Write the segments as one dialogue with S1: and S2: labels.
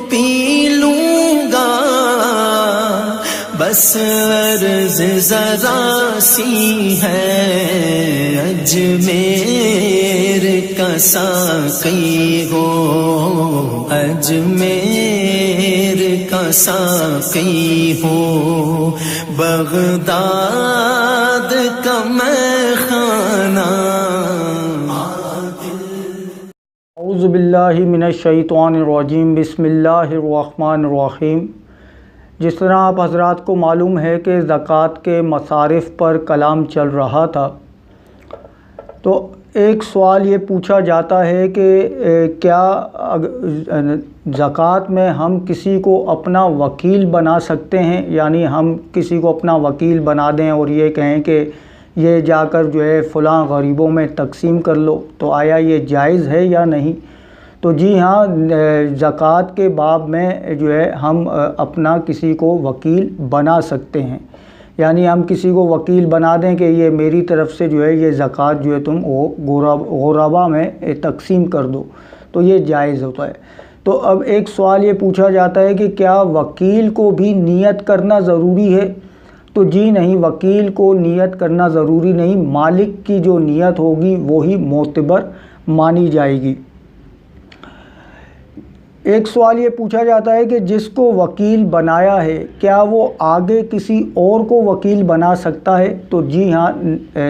S1: پی لوں گا، بس عرض ذرا سی ہے، اجمیر کا ساقی ہو، اجمیر کا ساقی ہو، بغداد کا میخانہ۔
S2: اعوذ باللہ من الشیطان الرجیم، بسم اللہ الرحمن الرحیم۔ جس طرح آپ حضرات کو معلوم ہے کہ زکوٰۃ کے مصارف پر کلام چل رہا تھا، تو ایک سوال یہ پوچھا جاتا ہے کہ کیا زکوٰۃ میں ہم کسی کو اپنا وکیل بنا سکتے ہیں؟ یعنی ہم کسی کو اپنا وکیل بنا دیں اور یہ کہیں کہ یہ جا کر جو ہے فلاں غریبوں میں تقسیم کر لو، تو آیا یہ جائز ہے یا نہیں؟ تو جی ہاں، زکوٰۃ کے باب میں جو ہے ہم اپنا کسی کو وکیل بنا سکتے ہیں۔ یعنی ہم کسی کو وکیل بنا دیں کہ یہ میری طرف سے جو ہے یہ زکوٰۃ جو ہے تم غربا میں تقسیم کر دو، تو یہ جائز ہوتا ہے۔ تو اب ایک سوال یہ پوچھا جاتا ہے کہ کیا وکیل کو بھی نیت کرنا ضروری ہے؟ تو جی نہیں، وکیل کو نیت کرنا ضروری نہیں، مالک کی جو نیت ہوگی وہی معتبر مانی جائے گی۔ ایک سوال یہ پوچھا جاتا ہے کہ جس کو وکیل بنایا ہے کیا وہ آگے کسی اور کو وکیل بنا سکتا ہے؟ تو جی ہاں،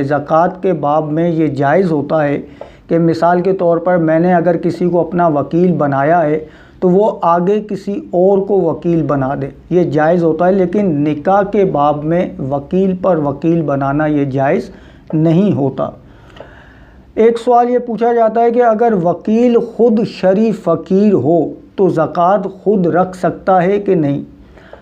S2: زکوٰۃ کے باب میں یہ جائز ہوتا ہے کہ مثال کے طور پر میں نے اگر کسی کو اپنا وکیل بنایا ہے تو وہ آگے کسی اور کو وکیل بنا دے، یہ جائز ہوتا ہے۔ لیکن نکاح کے باب میں وکیل پر وکیل بنانا یہ جائز نہیں ہوتا۔ ایک سوال یہ پوچھا جاتا ہے کہ اگر وکیل خود شرعی فقیر ہو تو زکوٰۃ خود رکھ سکتا ہے کہ نہیں؟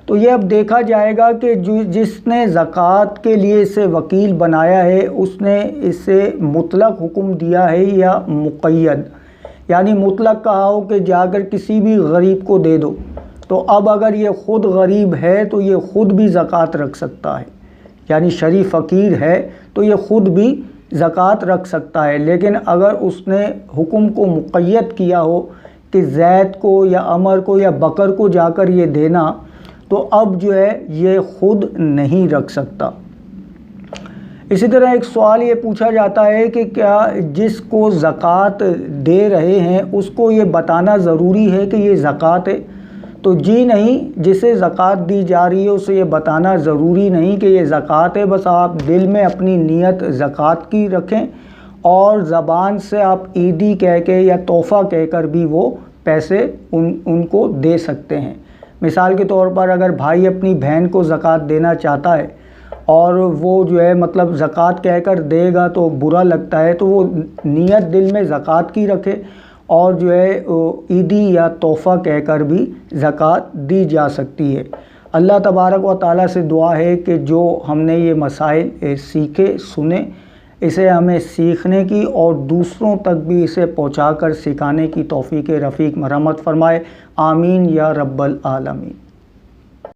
S2: تو یہ اب دیکھا جائے گا کہ جس نے زکوٰۃ کے لیے اسے وکیل بنایا ہے اس نے اسے مطلق حکم دیا ہے یا مقید، یعنی مطلق کہا ہو کہ جا کر کسی بھی غریب کو دے دو، تو اب اگر یہ خود غریب ہے تو یہ خود بھی زکوٰۃ رکھ سکتا ہے، یعنی شرعی فقیر ہے تو یہ خود بھی زکوٰۃ رکھ سکتا ہے۔ لیکن اگر اس نے حکم کو مقید کیا ہو کہ زید کو یا عمر کو یا بکر کو جا کر یہ دینا، تو اب جو ہے یہ خود نہیں رکھ سکتا۔ اسی طرح ایک سوال یہ پوچھا جاتا ہے کہ کیا جس کو زکوٰۃ دے رہے ہیں اس کو یہ بتانا ضروری ہے کہ یہ زکوٰۃ ہے؟ تو جی نہیں، جسے زکوٰۃ دی جا رہی ہے اسے یہ بتانا ضروری نہیں کہ یہ زکوٰۃ ہے، بس آپ دل میں اپنی نیت زکوٰۃ کی رکھیں اور زبان سے آپ عیدی کہہ کے یا تحفہ کہہ کر بھی وہ پیسے ان کو دے سکتے ہیں۔ مثال کے طور پر اگر بھائی اپنی بہن کو زکوٰۃ دینا چاہتا ہے اور وہ جو ہے مطلب زکوٰۃ کہہ کر دے گا تو برا لگتا ہے، تو وہ نیت دل میں زکوٰۃ کی رکھے اور جو ہے عیدی یا تحفہ کہہ کر بھی زکوٰۃ دی جا سکتی ہے۔ اللہ تبارک و تعالیٰ سے دعا ہے کہ جو ہم نے یہ مسائل سیکھے سنے، اسے ہمیں سیکھنے کی اور دوسروں تک بھی اسے پہنچا کر سکھانے کی توفیق رفیق مرحمت فرمائے۔ آمین یا رب العالمین۔